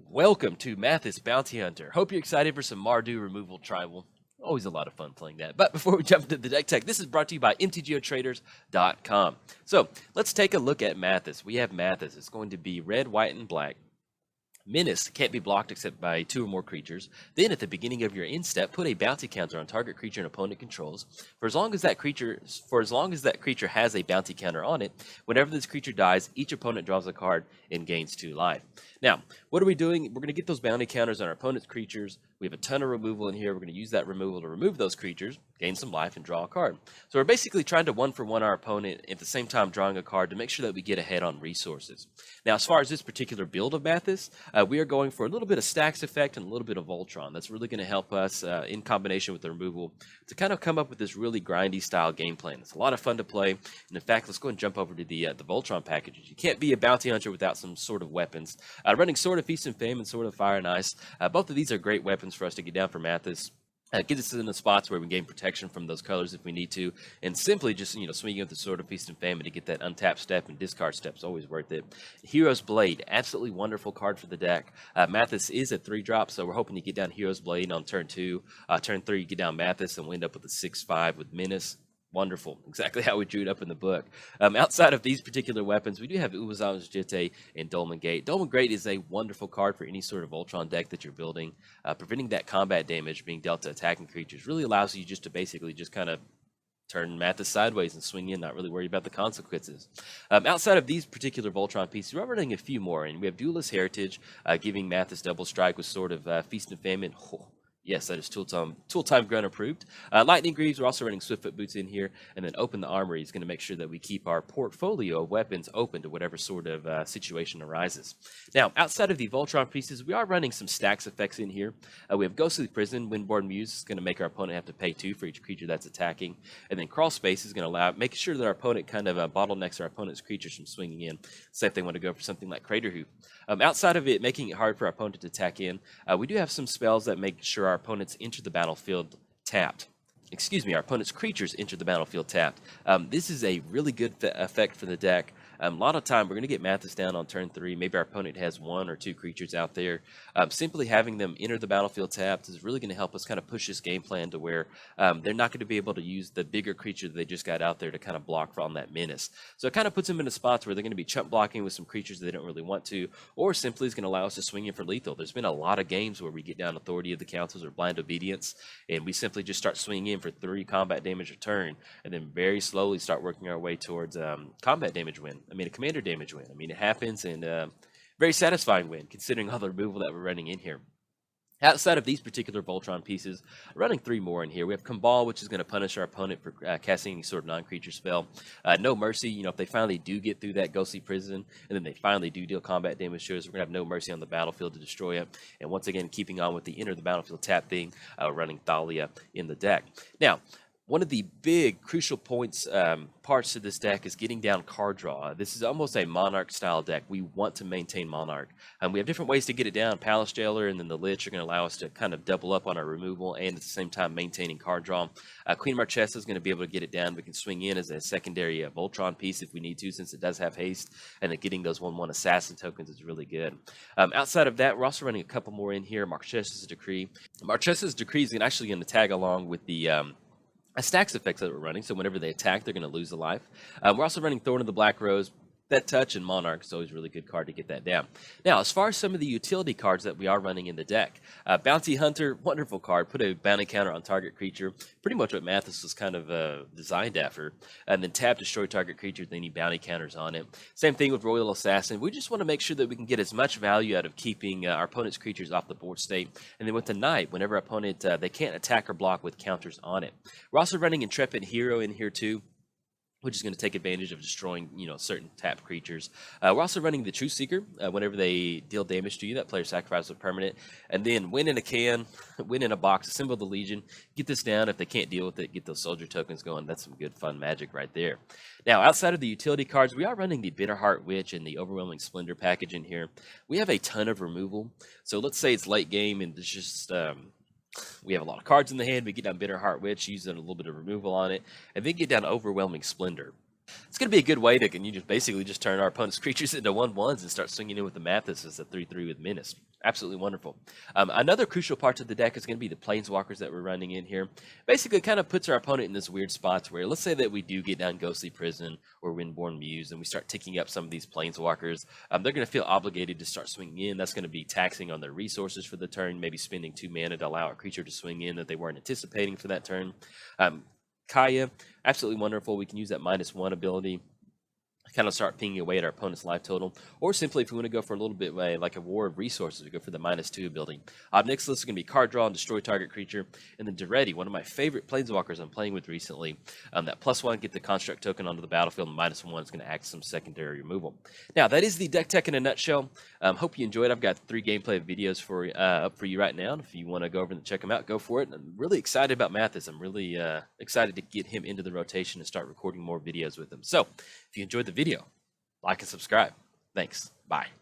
Welcome to Mathis Bounty Hunter. Hope you're excited for some Mardu removal tribal. Always a lot of fun playing that. But before we jump into the deck tech, this is brought to you by MTGOtraders.com. So let's take a look at Mathis. We have Mathis. It's going to be red, white, and black. Menace can't be blocked except by 2 or more creatures. Then, at the beginning of your end step, put a bounty counter on target creature an opponent controls. For as long as that creature has a bounty counter on it, whenever this creature dies, each opponent draws a card and gains 2 life. Now, what are we doing? We're going to get those bounty counters on our opponent's creatures. We have a ton of removal in here. We're going to use that removal to remove those creatures, gain some life, and draw a card. So we're basically trying to 1-for-1 our opponent, at the same time drawing a card to make sure that we get ahead on resources. Now, as far as this particular build of Mathis, we are going for a little bit of Stacks effect and a little bit of Voltron. That's really going to help us, in combination with the removal, to kind of come up with this really grindy style game plan. It's a lot of fun to play. And in fact, let's go and jump over to the Voltron packages. You can't be a bounty hunter without some sort of weapons. Running Sword of Feast and Fame and Sword of Fire and Ice. Both of these are great weapons for us to get down for Mathis. Get us in the spots where we gain protection from those colors if we need to, and simply just swinging with the Sword of Feast and Famine to get that untapped step and discard step is always worth it. Hero's Blade, absolutely wonderful card for the deck. Mathis is a 3-drop, so we're hoping to get down Hero's Blade on turn 2. Turn 3, you get down Mathis, and we end up with a 6/5 with Menace. Wonderful. Exactly how we drew it up in the book. Outside of these particular weapons, we do have Uwazama's Jitte and Dolmen Gate. Dolmen Gate is a wonderful card for any sort of Voltron deck that you're building. Preventing that combat damage being dealt to attacking creatures really allows you just to basically just kind of turn Mathis sideways and swing in, not really worry about the consequences. Outside of these particular Voltron pieces, we're running a few more, and we have Duelist Heritage, giving Mathis double strike with Sword of Feast and Famine. Yes, that is Tool Time Grunt approved. Lightning Greaves, we're also running Swiftfoot Boots in here, and then Open the Armory is going to make sure that we keep our portfolio of weapons open to whatever sort of situation arises. Now, outside of the Voltron pieces, we are running some Stacks effects in here. We have Ghostly Prison, Windborn Muse is going to make our opponent have to pay 2 for each creature that's attacking, and then Crawl Space is going to make sure that our opponent kind of bottlenecks our opponent's creatures from swinging in. Say if they want to go for something like Crater Hoop. Outside of it making it hard for our opponent to attack in, we do have some spells that make sure our opponents enter the battlefield tapped. Our opponent's creatures enter the battlefield tapped. This is a really good effect for the deck. A lot of time, we're going to get Mathis down on turn 3. Maybe our opponent has 1 or 2 creatures out there. Simply having them enter the battlefield tapped is really going to help us kind of push this game plan to where they're not going to be able to use the bigger creature that they just got out there to kind of block from that menace. So it kind of puts them in a spots where they're going to be chump blocking with some creatures that they don't really want to, or simply is going to allow us to swing in for lethal. There's been a lot of games where we get down Authority of the Councils or Blind Obedience, and we simply just start swinging in for 3 combat damage a turn, and then very slowly start working our way towards combat damage win. I mean, a commander damage win. I mean, it happens, and very satisfying win, considering all the removal that we're running in here. Outside of these particular Voltron pieces, running 3 more in here. We have Kambal, which is going to punish our opponent for casting any sort of non-creature spell. No Mercy, if they finally do get through that Ghostly Prison, and then they finally do deal combat damage to us, we're going to have no Mercy on the battlefield to destroy it. And once again, keeping on with the enter the battlefield tap thing, running Thalia in the deck. Now, one of the big crucial parts to this deck is getting down card draw. This is almost a Monarch style deck. We want to maintain Monarch. We have different ways to get it down. Palace Jailer and then the Lich are going to allow us to kind of double up on our removal and at the same time maintaining card draw. Queen Marchesa is going to be able to get it down. We can swing in as a secondary Voltron piece if we need to, since it does have haste, and then getting those 1/1 assassin tokens is really good. Outside of that, we're also running a couple more in here. Marchesa's Decree. Marchesa's Decree is actually going to tag along with the Stacks effects that we're running, so whenever they attack, they're going to lose a life. We're also running Thorn of the Black Rose. That Touch and Monarch is always a really good card to get that down. Now, as far as some of the utility cards that we are running in the deck, Bounty Hunter, wonderful card. Put a bounty counter on target creature. Pretty much what Mathis was kind of designed after. And then tap, destroy target creature with any bounty counters on it. Same thing with Royal Assassin. We just want to make sure that we can get as much value out of keeping our opponent's creatures off the board state. And then with the Knight, whenever our opponent, they can't attack or block with counters on it. We're also running Intrepid Hero in here too, which is going to take advantage of destroying, certain tap creatures. We're also running the Truth Seeker. Whenever they deal damage to you, that player sacrifices a permanent. And then win in a can, win in a box, assemble the Legion. Get this down. If they can't deal with it, get those soldier tokens going. That's some good fun magic right there. Now, outside of the utility cards, we are running the Bitterheart Witch and the Overwhelming Splendor package in here. We have a ton of removal. So let's say it's late game and it's just... we have a lot of cards in the hand. We get down Bitterheart Witch, use a little bit of removal on it, and then get down Overwhelming Splendor. It's going to be a good way to can you just basically just turn our opponent's creatures into 1/1s and start swinging in with the Mathis as a 3/3 with Menace. Absolutely wonderful. Another crucial part of the deck is going to be the Planeswalkers that we're running in here. Basically, it kind of puts our opponent in this weird spots where, let's say that we do get down Ghostly Prison or Windborn Muse, and we start ticking up some of these Planeswalkers. They're going to feel obligated to start swinging in. That's going to be taxing on their resources for the turn, maybe spending 2 mana to allow a creature to swing in that they weren't anticipating for that turn. Kaya, absolutely wonderful. We can use that -1 ability, kind of start pinging away at our opponent's life total, or simply if we want to go for a little bit like a War of Resources, we go for the -2 ability. Ob Nixilis is going to be card draw and destroy target creature, and then Daretti, one of my favorite Planeswalkers I'm playing with recently, that +1 get the construct token onto the battlefield, and -1 is going to act as some secondary removal. Now that is the deck tech in a nutshell. Hope you enjoyed. I've got 3 gameplay videos for up for you right now, and if you want to go over and check them out, go for it. And I'm really excited about Mathis. I'm really excited to get him into the rotation and start recording more videos with him. So if you enjoyed the video, like and subscribe. Thanks. Bye.